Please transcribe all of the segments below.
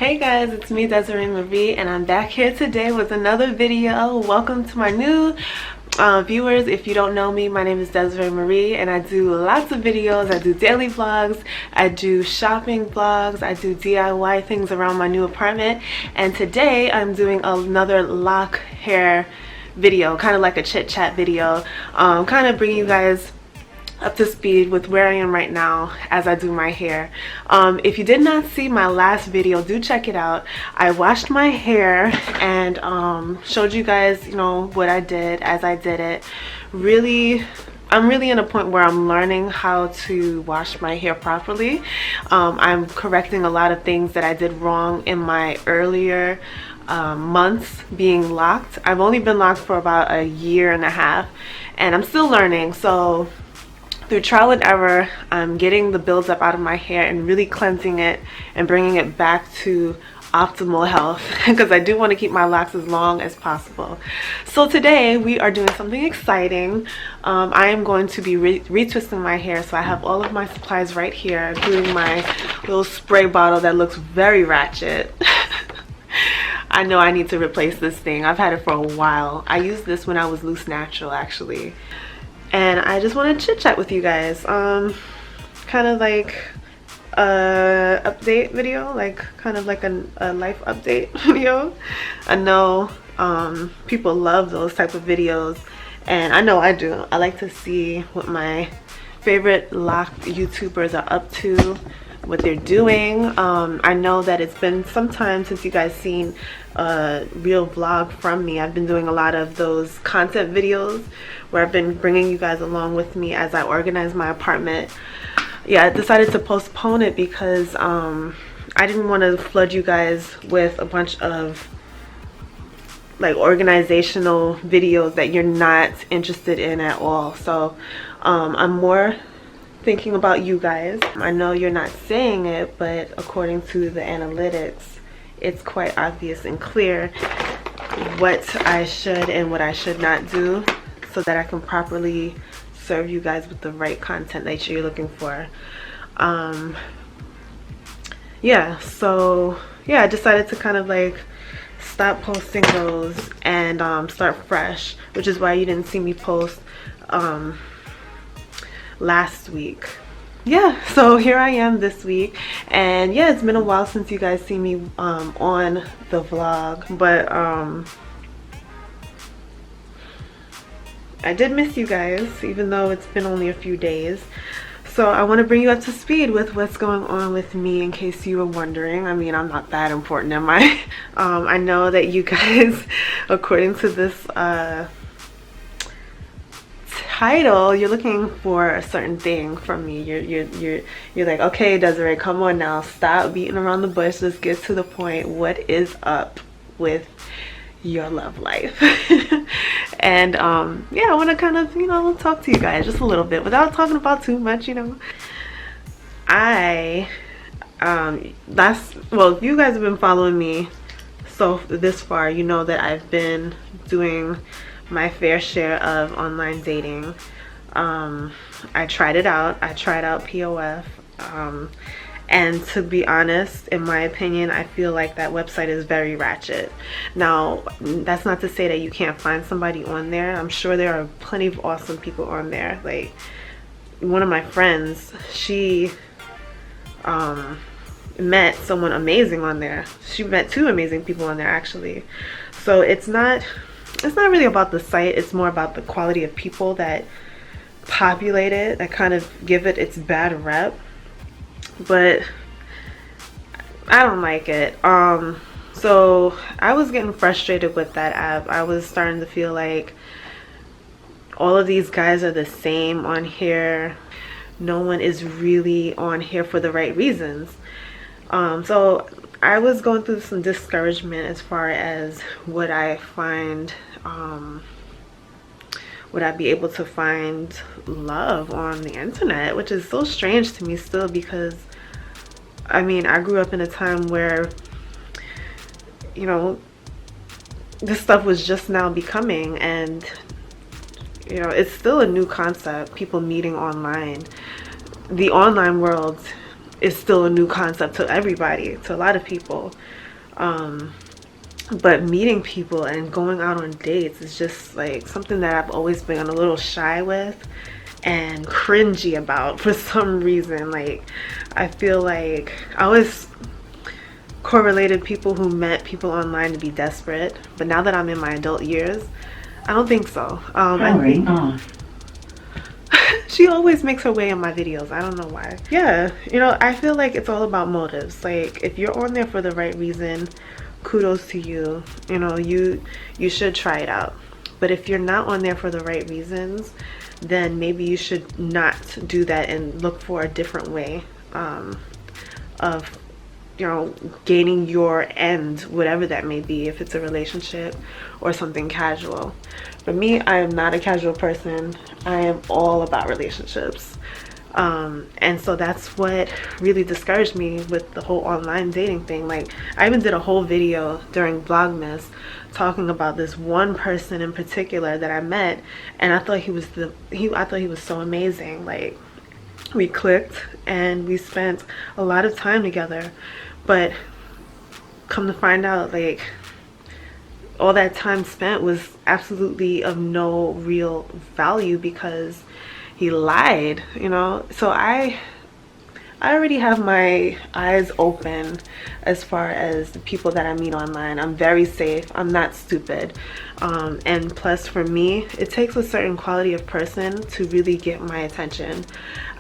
Hey guys, it's me Desiree Marie and I'm back here today with another video. Welcome to my new viewers. If you don't know me, my name is Desiree Marie and I do lots of videos. I do daily vlogs, I do shopping vlogs, I do DIY things around my new apartment, and today I'm doing another lock hair video, kind of like a chit chat video, kind of bringing you guys up to speed with where I am right now as I do my hair. If you did not see my last video, do check it out. I washed my hair and showed you guys, you know, what I did as I did it. I'm really in a point where I'm learning how to wash my hair properly. I'm correcting a lot of things that I did wrong in my earlier months being locked. I've only been locked for about a year and a half and I'm still learning. So through trial and error, I'm getting the buildup out of my hair and really cleansing it and bringing it back to optimal health because I do want to keep my locks as long as possible. So today we are doing something exciting. I am going to be retwisting my hair, so I have all of my supplies right here, including my little spray bottle that looks very ratchet. I know I need to replace this thing. I've had it for a while. I used this when I was loose natural actually. And I just want to chit chat with you guys, kind of like a update video, like kind of like a life update video. I know people love those type of videos, and I know I do. I like to see what my favorite locked YouTubers are up to, what they're doing. I know that it's been some time since you guys seen a real vlog from me. I've been doing a lot of those content videos where I've been bringing you guys along with me as I organize my apartment. Yeah, I decided to postpone it because I didn't want to flood you guys with a bunch of like organizational videos that you're not interested in at all. So I'm more thinking about you guys. I know you're not saying it, but according to the analytics, it's quite obvious and clear what I should and what I should not do so that I can properly serve you guys with the right content that you're looking for. Yeah, so yeah, I decided to kind of like stop posting those and start fresh, which is why you didn't see me post last week. Yeah, so here I am this week, and yeah, it's been a while since you guys see me on the vlog, but I did miss you guys, even though it's been only a few days. So I want to bring you up to speed with what's going on with me, in case you were wondering. I mean, I'm not that important, am I? I know that you guys, according to this title, you're looking for a certain thing from me. You're like, okay, Desiree, come on now, stop beating around the bush, let's get to the point. What is up with your love life? And yeah, I want to kind of, you know, talk to you guys just a little bit without talking about too much, you know. Well, if you guys have been following me so this far, you know that I've been doing my fair share of online dating. I tried it out. I tried out POF, and to be honest, in my opinion, I feel like that website is very ratchet. Now, that's not to say that you can't find somebody on there. I'm sure there are plenty of awesome people on there. Like one of my friends, she met someone amazing on there. She met two amazing people on there actually. So it's not really about the site, it's more about the quality of people that populate it, that kind of give it its bad rep. But I don't like it. So I was getting frustrated with that app. I was starting to feel like all of these guys are the same on here. No one is really on here for the right reasons. So I was going through some discouragement as far as would I find, would I be able to find love on the internet, which is so strange to me still, because I mean, I grew up in a time where, you know, this stuff was just now becoming, and you know, it's still a new concept, people meeting online. The online world is still a new concept to everybody, to a lot of people. But meeting people and going out on dates is just like something that I've always been a little shy with and cringy about for some reason. Like, I feel like I always correlated people who met people online to be desperate, but now that I'm in my adult years, I don't think so. She always makes her way in my videos. I don't know why. Yeah, you know, I feel like it's all about motives. Like, if you're on there for the right reason, kudos to you. You know, you should try it out. But if you're not on there for the right reasons, then maybe you should not do that and look for a different way of, you know, gaining your end, whatever that may be, if it's a relationship or something casual. For me, I am not a casual person. I am all about relationships. And so that's what really discouraged me with the whole online dating thing. Like, I even did a whole video during Vlogmas talking about this one person in particular that I met, and I thought he was so amazing. Like, we clicked and we spent a lot of time together, but come to find out, like, all that time spent was absolutely of no real value because he lied, you know. So I already have my eyes open as far as the people that I meet online. I'm very safe. I'm not stupid. And plus, for me, it takes a certain quality of person to really get my attention.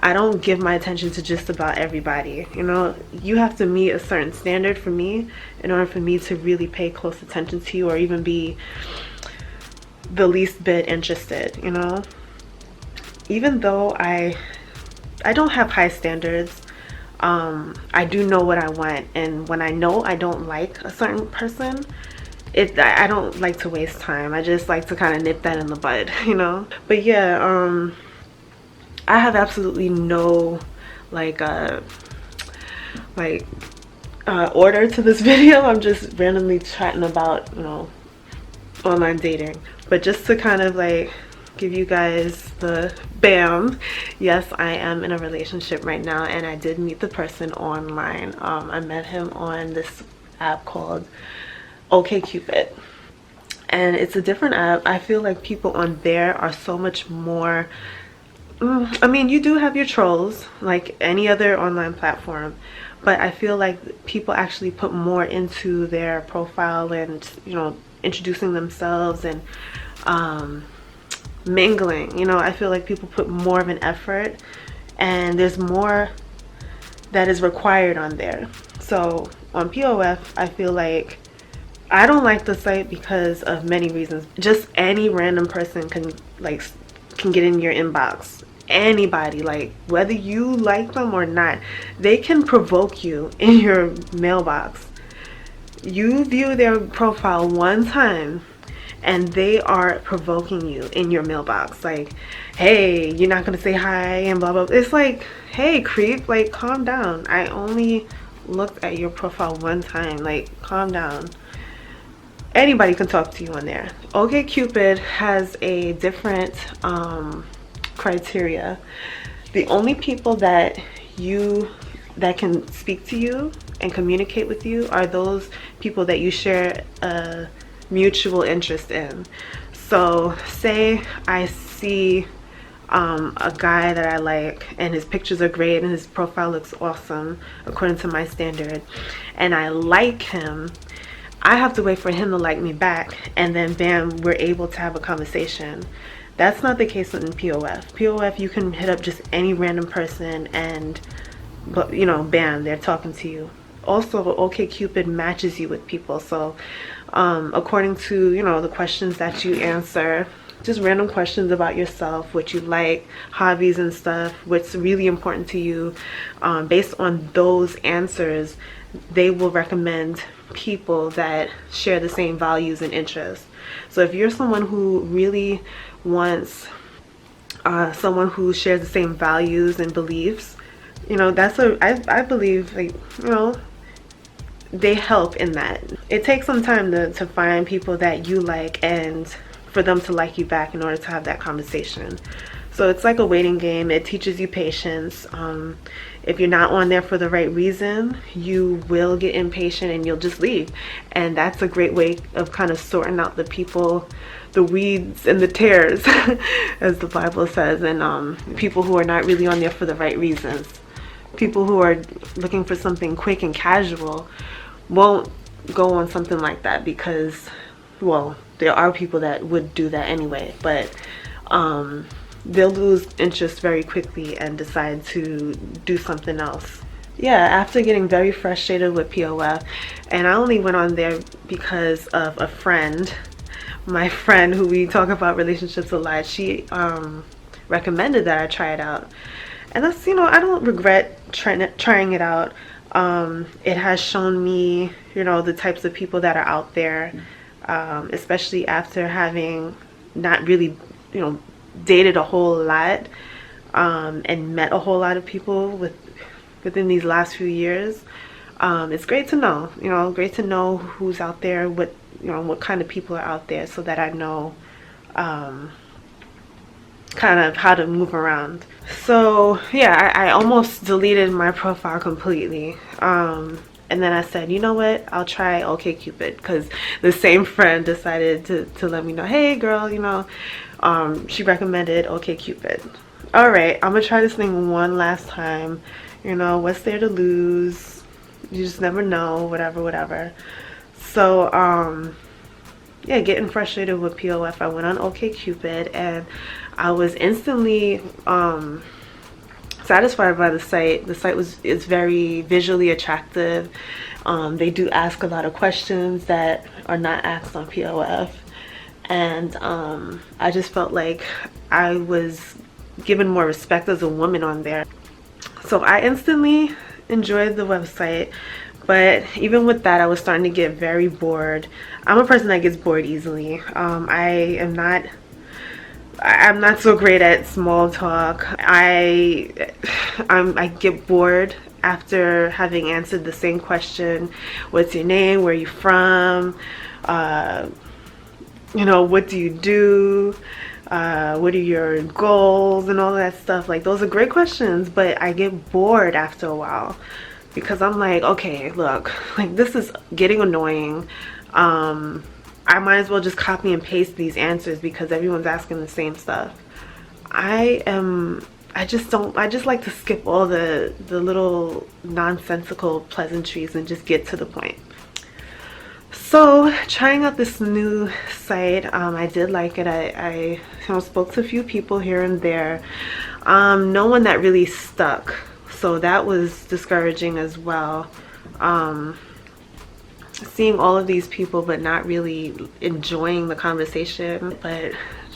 I don't give my attention to just about everybody. You know, you have to meet a certain standard for me in order for me to really pay close attention to you or even be the least bit interested, you know. Even though I don't have high standards, I do know what I want, and when I know I don't like a certain person, I don't like to waste time. I just like to kind of nip that in the bud, you know. But yeah, I have absolutely no order to this video. I'm just randomly chatting about, you know, online dating. But just to kind of like give you guys the bam, yes, I am in a relationship right now, and I did meet the person online. I met him on this app called OkCupid, and it's a different app. I feel like people on there are so much more, I mean, you do have your trolls like any other online platform, but I feel like people actually put more into their profile and, you know, introducing themselves and mingling. You know, I feel like people put more of an effort, and there's more that is required on there. So on POF, I feel like I don't like the site because of many reasons. Just any random person can get in your inbox. Anybody, like, whether you like them or not, they can provoke you in your mailbox. You view their profile one time and they are provoking you in your mailbox, like, hey, you're not gonna say hi and blah blah. It's like, hey creep, like, calm down. I only looked at your profile one time, like, calm down. Anybody can talk to you on there. OkCupid has a different criteria. The only people that can speak to you and communicate with you are those people that you share a mutual interest in. So say I see a guy that I like and his pictures are great and his profile looks awesome according to my standard, and I like him. I have to wait for him to like me back, and then bam, we're able to have a conversation. That's not the case in POF. POF, you can hit up just any random person and, you know, bam, they're talking to you. Also, OkCupid matches you with people. So according to, you know, the questions that you answer, just random questions about yourself, what you like, hobbies and stuff, what's really important to you, based on those answers, they will recommend people that share the same values and interests. So if you're someone who really wants someone who shares the same values and beliefs, you know, I believe, like, you know, they help in that. It takes some time to find people that you like and for them to like you back in order to have that conversation. So it's like a waiting game. It teaches you patience. If you're not on there for the right reason, you will get impatient and you'll just leave. And that's a great way of kind of sorting out the people, the weeds and the tares, as the Bible says, and people who are not really on there for the right reasons. People who are looking for something quick and casual won't go on something like that, because, well, there are people that would do that anyway, but they'll lose interest very quickly and decide to do something else. Yeah, after getting very frustrated with POF, and I only went on there because of a friend, my friend who we talk about relationships a lot, she recommended that I try it out. And that's, you know, I don't regret trying it out. It has shown me, you know, the types of people that are out there, especially after having not really, you know, dated a whole lot and met a whole lot of people within these last few years. It's great to know, you know, great to know who's out there, what, you know, what kind of people are out there, so that I know kind of how to move around. So yeah, I almost deleted my profile completely, and then I said, you know what, I'll try OkCupid, because the same friend decided to let me know, hey girl, you know, she recommended OkCupid. All right, I'm gonna try this thing one last time. You know, what's there to lose? You just never know, whatever. So yeah, getting frustrated with POF, I went on OkCupid and I was instantly satisfied by the site. The site is very visually attractive. They do ask a lot of questions that are not asked on POF, and I just felt like I was given more respect as a woman on there. So I instantly enjoyed the website, but even with that, I was starting to get very bored. I'm a person that gets bored easily. I'm not so great at small talk. I get bored after having answered the same question. What's your name? Where are you from? You know, what do you do? What are your goals and all that stuff? Like, those are great questions, but I get bored after a while, because I'm like, okay, look, like, this is getting annoying. I might as well just copy and paste these answers because everyone's asking the same stuff. I just like to skip all the little nonsensical pleasantries and just get to the point. So trying out this new site, I did like it. I you know, spoke to a few people here and there. No one that really stuck, so that was discouraging as well. Seeing all of these people but not really enjoying the conversation, but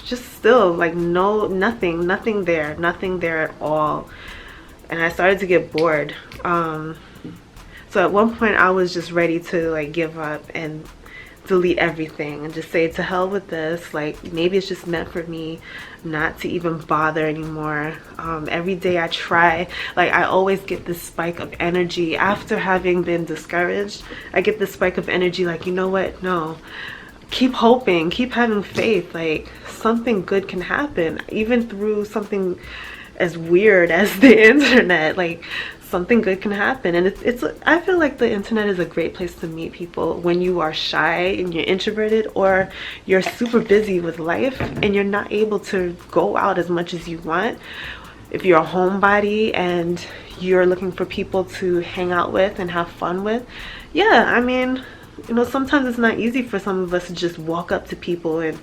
just still like nothing there at all, and I started to get bored. So at one point I was just ready to like give up and delete everything and just say, to hell with this, like maybe it's just meant for me not to even bother anymore. Every day I try, like I always get this spike of energy after having been discouraged. I get this spike of energy like, you know what, no, keep hoping, keep having faith, like something good can happen even through something as weird as the internet. Like something good can happen, and I feel like the internet is a great place to meet people when you are shy and you're introverted, or you're super busy with life and you're not able to go out as much as you want. If you're a homebody and you're looking for people to hang out with and have fun with, yeah, I mean, you know, sometimes it's not easy for some of us to just walk up to people and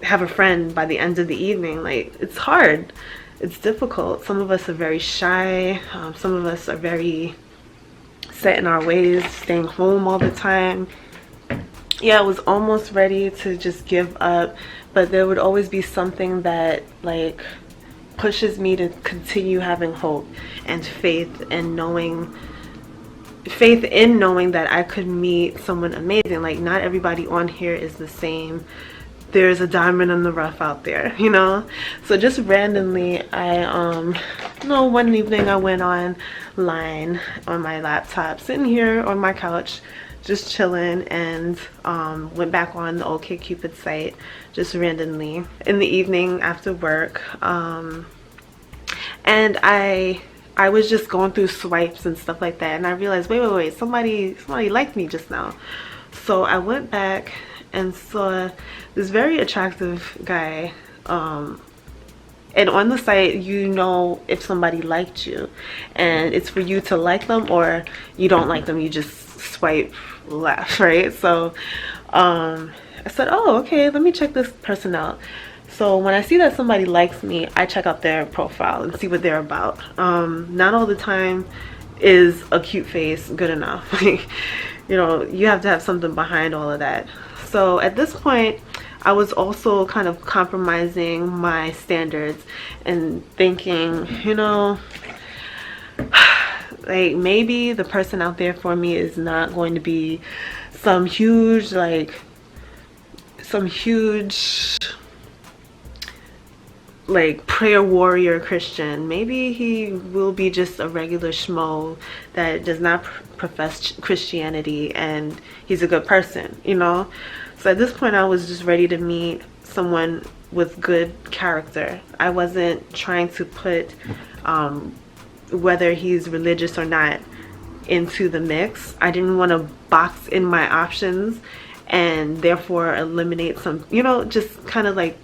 have a friend by the end of the evening. Like, it's hard. It's difficult. Some of us are very shy. Some of us are very set in our ways, staying home all the time. Yeah, I was almost ready to just give up, but there would always be something that like pushes me to continue having hope and faith in knowing that I could meet someone amazing. Like, not everybody on here is the same. there's a diamond in the rough out there, you know. So just randomly, one evening I went online on my laptop, sitting here on my couch just chilling, and went back on the OkCupid site just randomly in the evening after work, and I was just going through swipes and stuff like that, and I realized, wait, somebody liked me just now. So I went back and saw this very attractive guy, and on the site, you know if somebody liked you, and it's for you to like them, or you don't like them, you just swipe left, right? So I said, oh, okay, let me check this person out. So when I see that somebody likes me, I check out their profile and see what they're about. Not all the time is a cute face good enough. You know, you have to have something behind all of that. So at this point, I was also kind of compromising my standards and thinking, you know, like maybe the person out there for me is not going to be some huge like prayer warrior Christian. Maybe he will be just a regular schmo that does not profess Christianity, and he's a good person, you know. So at this point, I was just ready to meet someone with good character. I wasn't trying to put whether he's religious or not into the mix. I didn't want to box in my options and therefore eliminate some, you know, just kind of like,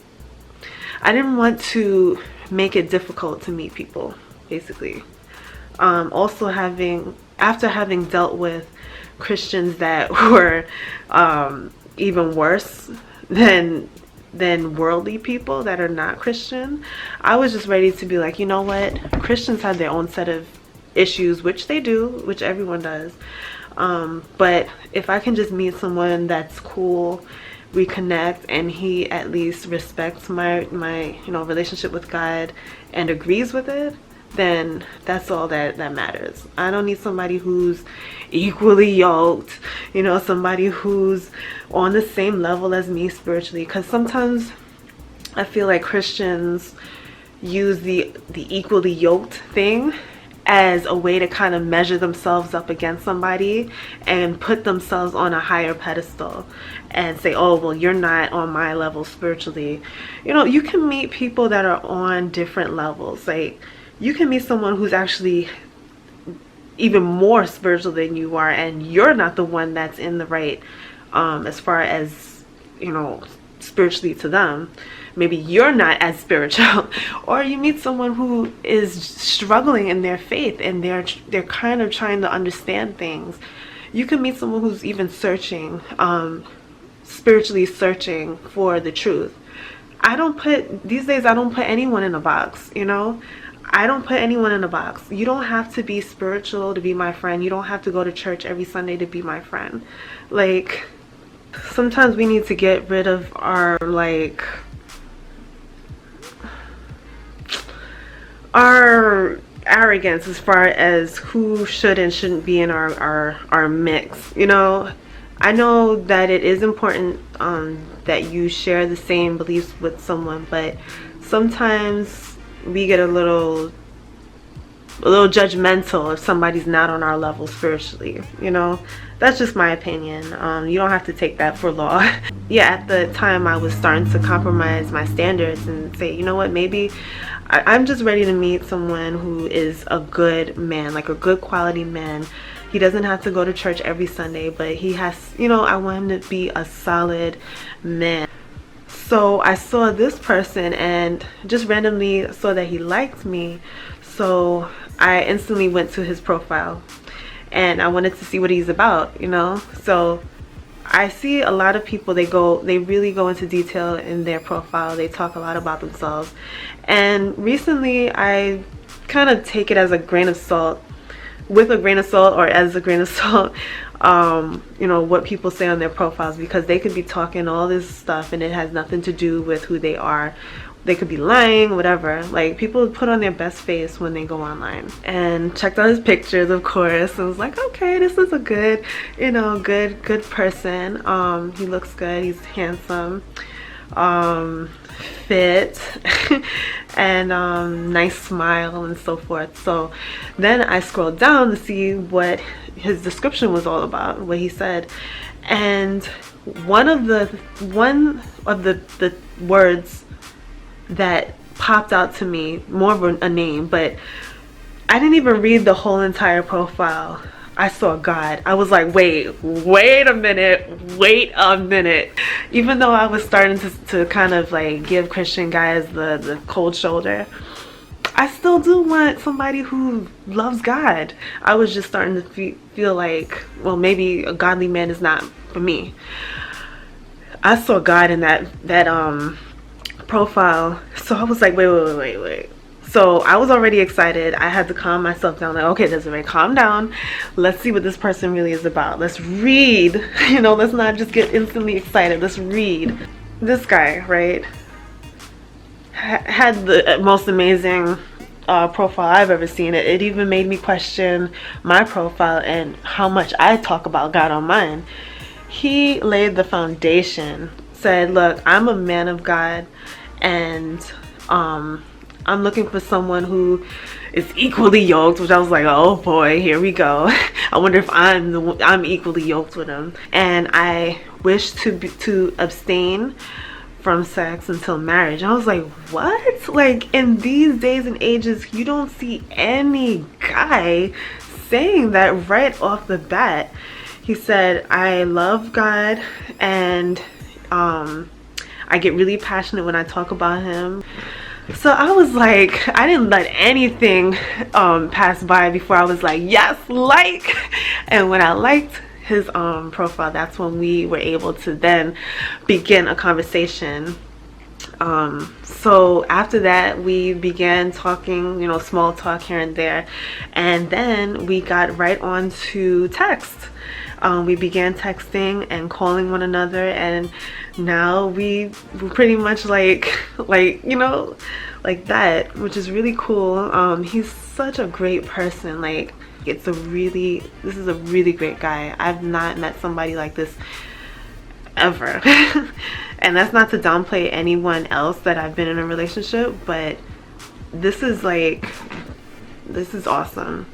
I didn't want to make it difficult to meet people, basically. Also after having dealt with Christians that were even worse than worldly people that are not Christian, I was just ready to be like, you know what, Christians have their own set of issues, which they do, which everyone does, but if I can just meet someone that's cool, we connect, and he at least respects my you know, relationship with God and agrees with it, then that's all that matters. I don't need somebody who's equally yoked, you know, somebody who's on the same level as me spiritually, because sometimes I feel like Christians use the equally yoked thing as a way to kind of measure themselves up against somebody and put themselves on a higher pedestal and say, oh, well, you're not on my level spiritually. You know, you can meet people that are on different levels. Like, you can meet someone who's actually even more spiritual than you are, and you're not the one that's in the right as far as, you know, spiritually to them. Maybe you're not as spiritual. Or you meet someone who is struggling in their faith and they're kind of trying to understand things. You can meet someone who's even searching, spiritually searching for the truth. These days I don't put anyone in a box, you know. I don't put anyone in a box. You don't have to be spiritual to be my friend. You don't have to go to church every Sunday to be my friend. Like, sometimes we need to get rid of our arrogance as far as who should and shouldn't be in our mix, you know. I know that it is important that you share the same beliefs with someone, but sometimes we get a little judgmental if somebody's not on our level spiritually, you know. That's just my opinion. You don't have to take that for law. Yeah, at the time I was starting to compromise my standards and say, you know what, maybe I'm just ready to meet someone who is a good man, like a good quality man. He doesn't have to go to church every Sunday, but he has, you know, I want him to be a solid man. So I saw this person and just randomly saw that he liked me. So I instantly went to his profile and I wanted to see what he's about, you know. So I see a lot of people, they really go into detail in their profile. They talk a lot about themselves. And recently I kind of take it as a grain of salt, with a grain of salt, or as a grain of salt, you know, what people say on their profiles, because they could be talking all this stuff and it has nothing to do with who they are. They could be lying, whatever. Like, people put on their best face when they go online. And checked out his pictures, of course, and was like, okay, this is a good, you know, good person. He looks good, he's handsome. fit, and nice smile and so forth. So then I scrolled down to see what his description was all about, what he said, and one of the words that popped out to me, more of a name, but I didn't even read the whole entire profile. I saw God. I was like, wait a minute. Even though I was starting to kind of like give Christian guys the cold shoulder, I still do want somebody who loves God. I was just starting to feel like, well, maybe a godly man is not for me. I saw God in that profile, so I was like, wait. So I was already excited. I had to calm myself down, like, okay, Desiree, calm down. Let's see what this person really is about. Let's read. You know, let's not just get instantly excited. Let's read. This guy, right, had the most amazing profile I've ever seen. It even made me question my profile and how much I talk about God on mine. He laid the foundation, said, look, I'm a man of God, and I'm looking for someone who is equally yoked, which I was like, oh boy, here we go. I wonder if I'm equally yoked with him. And I wish to abstain from sex until marriage. I was like, what? Like, in these days and ages, you don't see any guy saying that right off the bat. He said, I love God, and I get really passionate when I talk about him. So I was like, I didn't let anything pass by before I was like, yes, like. And when I liked his profile, that's when we were able to then begin a conversation. So after that, we began talking, you know, small talk here and there, and then we got right on to text. We began texting and calling one another, and now we pretty much like you know, like that, which is really cool. He's such a great person. Like, this is a really great guy. I've not met somebody like this ever. And that's not to downplay anyone else that I've been in a relationship, but this is awesome.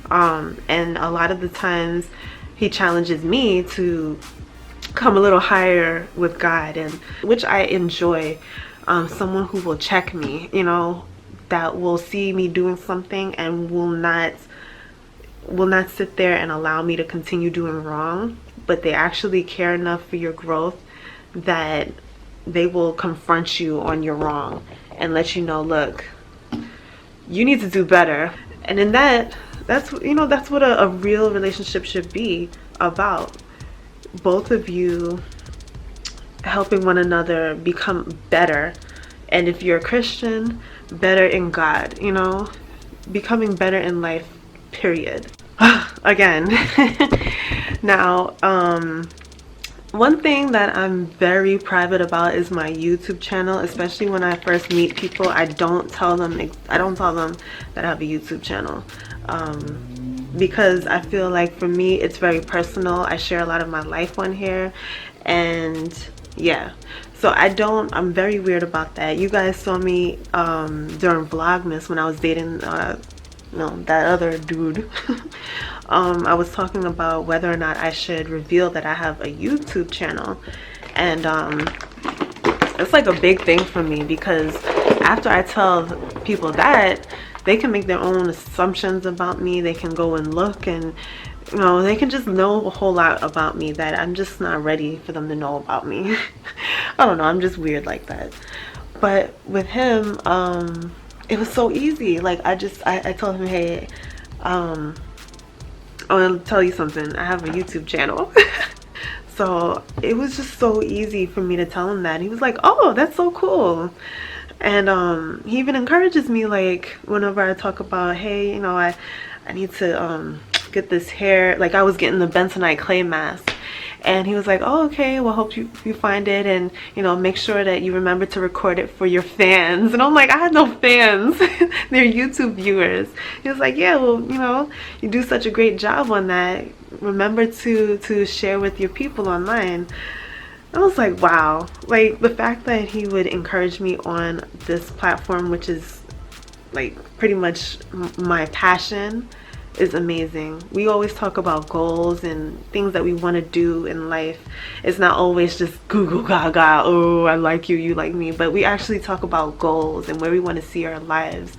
And a lot of the times he challenges me to come a little higher with God, and which I enjoy. Someone who will check me, you know, that will see me doing something and will not sit there and allow me to continue doing wrong, but they actually care enough for your growth that they will confront you on your wrong and let you know, look, you need to do better. And in that's what a real relationship should be about. Both of you helping one another become better, and if you're a Christian, better in God, you know, becoming better in life, period. Again. Now, one thing that I'm very private about is my YouTube channel. Especially when I first meet people, I don't tell them that I have a YouTube channel, because I feel like for me it's very personal. I share a lot of my life on here, and yeah, so I'm very weird about that. You guys saw me during Vlogmas when I was dating that other dude. I was talking about whether or not I should reveal that I have a YouTube channel, and it's like a big thing for me, because after I tell people that, they can make their own assumptions about me. They can go and look, and you know, they can just know a whole lot about me that I'm just not ready for them to know about me. I don't know, I'm just weird like that. But with him, it was so easy. Like, I told him, hey, I want to tell you something, I have a YouTube channel. So it was just so easy for me to tell him that. He was like, oh, that's so cool. And he even encourages me, like, whenever I talk about, hey, you know, I need to get this hair, like I was getting the bentonite clay mask, and he was like, oh, okay, well, hope you find it, and you know, make sure that you remember to record it for your fans. And I'm like, I had no fans. They're YouTube viewers. He was like, yeah, well, you know, you do such a great job on that, remember to share with your people online. I was like, wow. Like, the fact that he would encourage me on this platform, which is like pretty much my passion, is amazing. We always talk about goals and things that we want to do in life. It's not always just Google gaga, oh, I like you, you like me, but we actually talk about goals and where we want to see our lives.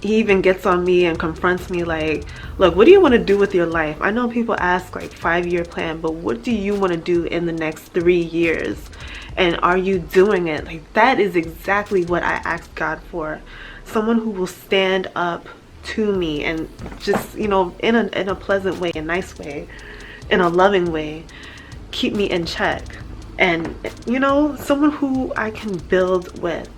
He even gets on me and confronts me like, look, what do you want to do with your life? I know people ask like 5-year plan, but what do you want to do in the next 3 years? And are you doing it? Like, that is exactly what I asked God for. Someone who will stand up to me and just, you know, in a pleasant way, a nice way, in a loving way, keep me in check. And, you know, someone who I can build with.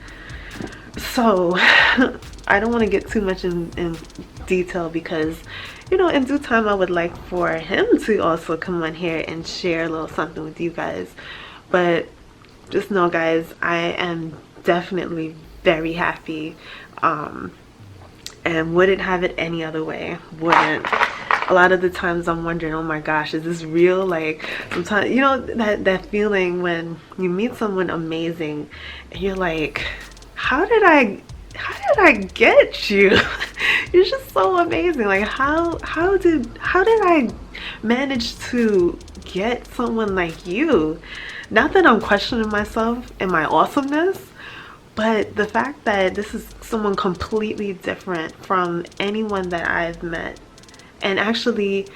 So I don't want to get too much in detail because, you know, in due time I would like for him to also come on here and share a little something with you guys. But just know, guys, I am definitely very happy, and wouldn't have it any other way. Wouldn't. A lot of the times I'm wondering, oh my gosh, is this real? Like, sometimes, you know, that feeling when you meet someone amazing and you're like, how did I get you? You're just so amazing. Like, how did I manage to get someone like you? Not that I'm questioning myself and my awesomeness, but the fact that this is someone completely different from anyone that I've met. And actually,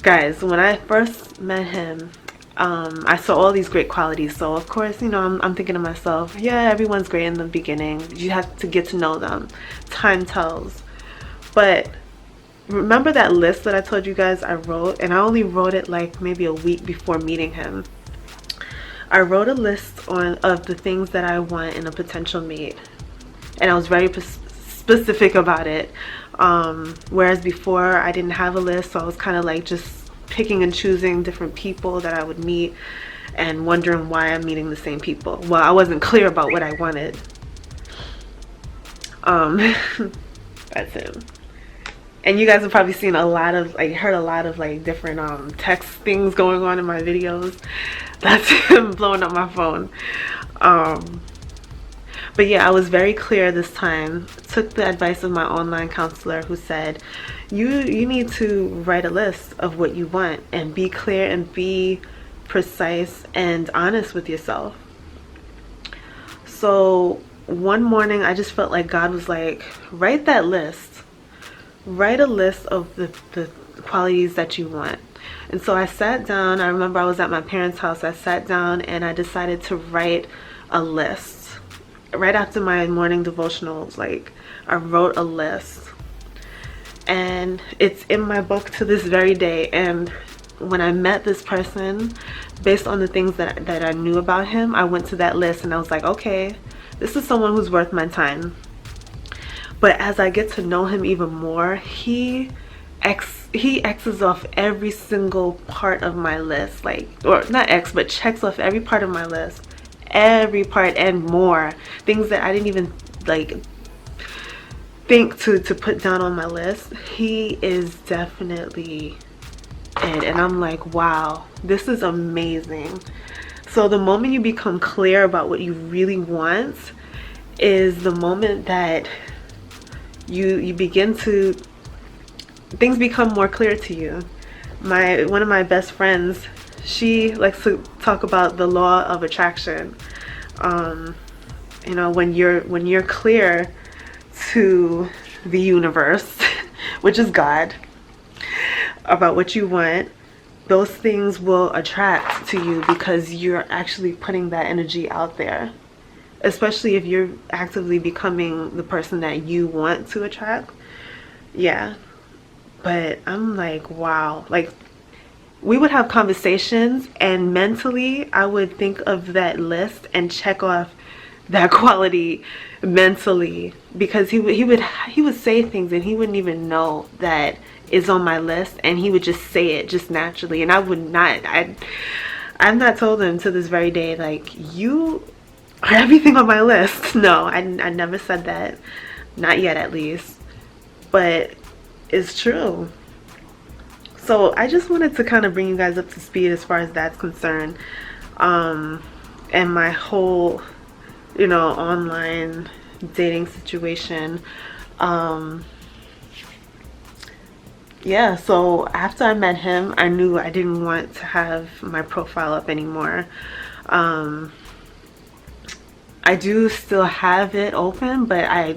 guys, when I first met him, I saw all these great qualities. So of course, you know, I'm thinking to myself, yeah, everyone's great in the beginning. You have to get to know them. Time tells. But remember that list that I told you guys I wrote? And I only wrote it like maybe a week before meeting him. I wrote a list of the things that I want in a potential mate. And I was very specific about it. Whereas before I didn't have a list, so I was kind of like just picking and choosing different people that I would meet and wondering why I'm meeting the same people. Well, I wasn't clear about what I wanted. That's him. And you guys have probably seen a lot of, like, heard a lot of like different text things going on in my videos. That's him blowing up my phone. But yeah, I was very clear this time. Took the advice of my online counselor who said, you need to write a list of what you want and be clear and be precise and honest with yourself. So one morning I just felt like God was like, write that list. Write a list of the qualities that you want. And so I sat down. I remember I was at my parents' house. I sat down and I decided to write a list. Right after my morning devotionals, like, I wrote a list. And it's in my book to this very day. And when I met this person, based on the things that I knew about him, I went to that list and I was like, okay, this is someone who's worth my time. But as I get to know him even more, he X's off every single part of my list. Like, or not X, but checks off every part of my list. Every part and more. Things that I didn't even like think to put down on my list. He is definitely it. And I'm like, wow, this is amazing. So the moment you become clear about what you really want is the moment that you begin to, things become more clear to you. One of my best friends, she likes to talk about the law of attraction. You know, when you're clear to the universe, which is God, about what you want, those things will attract to you because you're actually putting that energy out there. Especially if you're actively becoming the person that you want to attract. Yeah. But I'm like, wow. Like, we would have conversations and mentally I would think of that list and check off that quality mentally, because he would say things and he wouldn't even know that is on my list, and he would just say it just naturally, and I would not. I've not told him to this very day, like, you are everything on my list. No, I never said that, not yet at least, but it's true. So I just wanted to kind of bring you guys up to speed as far as that's concerned, and my whole, you know, online dating situation. Yeah, so after I met him, I knew I didn't want to have my profile up anymore. I do still have it open, but I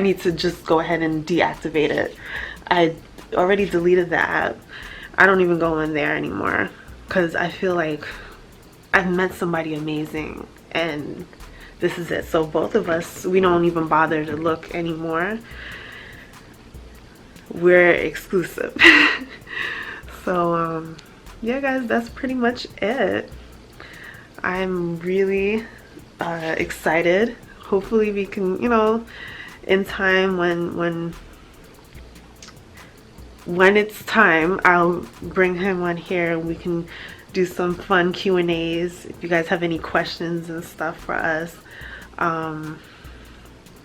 need to just go ahead and deactivate it. I already deleted the app. I don't even go in there anymore because I feel like I've met somebody amazing and this is it. So both of us, we don't even bother to look anymore. We're exclusive. So yeah guys, that's pretty much it. I'm really excited. Hopefully we can, you know, in time, when it's time, I'll bring him on here and we can do some fun Q&As if you guys have any questions and stuff for us.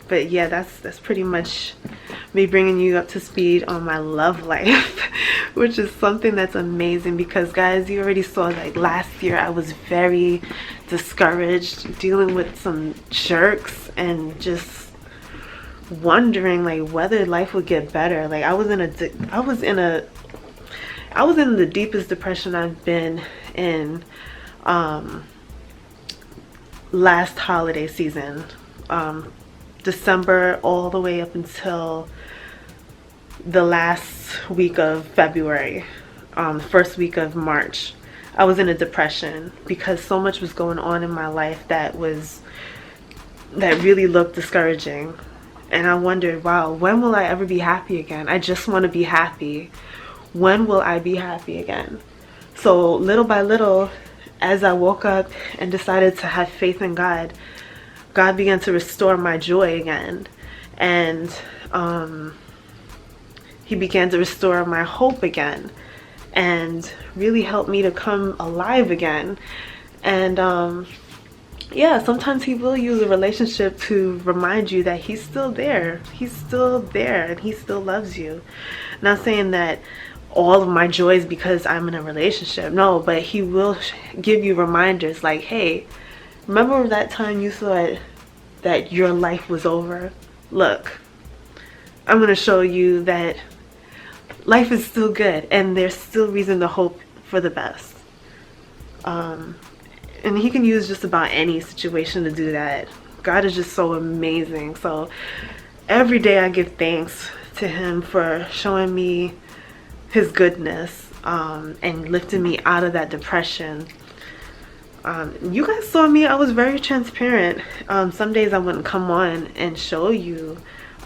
But yeah, that's pretty much me bringing you up to speed on my love life, which is something that's amazing because guys, you already saw like last year I was very discouraged, dealing with some jerks and just wondering like whether life would get better. Like I was in the deepest depression I've been in last holiday season, December all the way up until the last week of February, first week of March. I was in a depression because so much was going on in my life that really looked discouraging. And I wondered, wow, when will I ever be happy again? I just want to be happy. When will I be happy again? So little by little, as I woke up and decided to have faith in God, God began to restore my joy again. And he began to restore my hope again and really helped me to come alive again. And yeah, sometimes he will use a relationship to remind you that he's still there. He's still there and he still loves you. Not saying that all of my joy is because I'm in a relationship. No, but he will give you reminders like, hey, remember that time you thought that your life was over? Look, I'm going to show you that life is still good and there's still reason to hope for the best. And he can use just about any situation to do that. God is just so amazing. So every day I give thanks to him for showing me his goodness and lifting me out of that depression. You guys saw me, I was very transparent. Some days I wouldn't come on and show you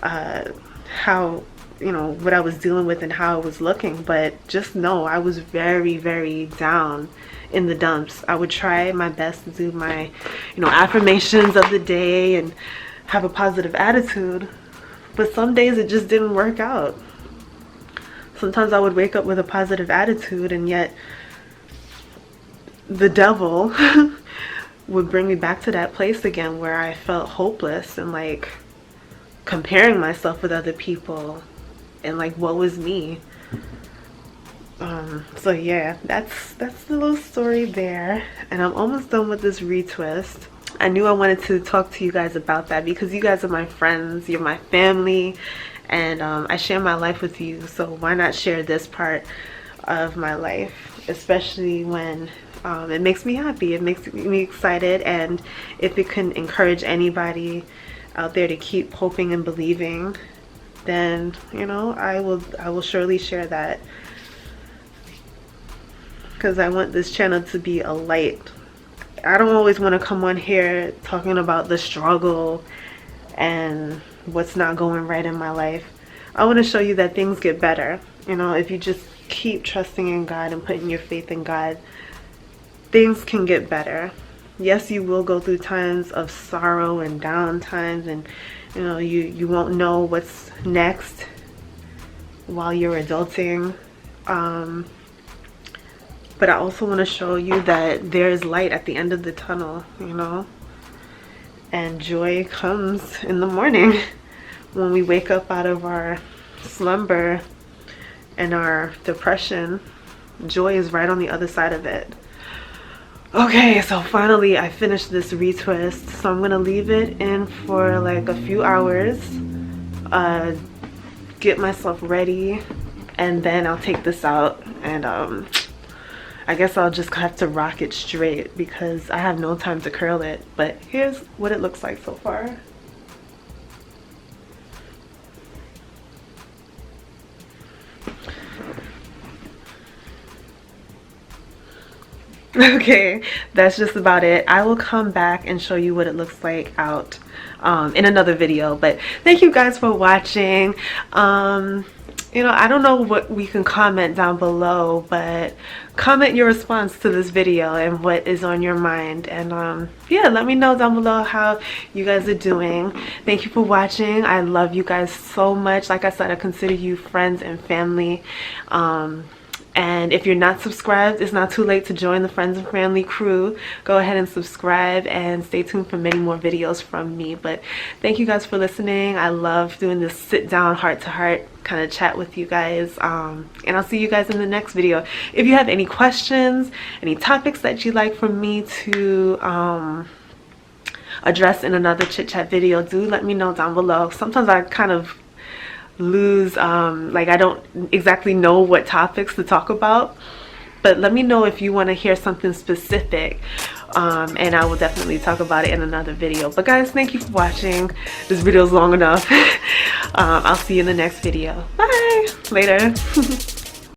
how, you know, what I was dealing with and how I was looking, but just know I was very, very down in the dumps. I would try my best to do my, you know, affirmations of the day and have a positive attitude, but some days it just didn't work out. Sometimes I would wake up with a positive attitude and yet the devil would bring me back to that place again where I felt hopeless and like comparing myself with other people and like what was me. So yeah, that's the little story there, and I'm almost done with this retwist. I knew I wanted to talk to you guys about that because you guys are my friends, you're my family, and I share my life with you, so why not share this part of my life, especially when it makes me happy, it makes me excited, and if it can encourage anybody out there to keep hoping and believing, then, you know, I will surely share that, because I want this channel to be a light. I don't always want to come on here talking about the struggle and what's not going right in my life. I want to show you that things get better. You know, if you just keep trusting in God and putting your faith in God, things can get better. Yes, you will go through times of sorrow and down times, and you know, you won't know what's next while you're adulting. But I also want to show you that there's light at the end of the tunnel, you know, and joy comes in the morning when we wake up out of our slumber and our depression, joy is right on the other side of it. Okay, so finally I finished this retwist, so I'm gonna leave it in for like a few hours, get myself ready, and then I'll take this out, and I guess I'll just have to rock it straight because I have no time to curl it. But here's what it looks like so far. Okay, that's just about it. I will come back and show you what it looks like out in another video. But thank you guys for watching. You know, I don't know what we can comment down below, but comment your response to this video and what is on your mind. And yeah, let me know down below how you guys are doing. Thank you for watching. I love you guys so much. Like I said, I consider you friends and family. And if you're not subscribed, it's not too late to join the friends and family crew. Go ahead and subscribe and stay tuned for many more videos from me. But thank you guys for listening. I love doing this sit down heart to heart kind of chat with you guys. And I'll see you guys in the next video. If you have any questions, any topics that you'd like for me to address in another chit chat video, do let me know down below. Sometimes I kind of lose like I don't exactly know what topics to talk about, but let me know if you want to hear something specific, and I will definitely talk about it in another video. But guys, thank you for watching. This video is long enough. I'll see you in the next video. Bye. Later.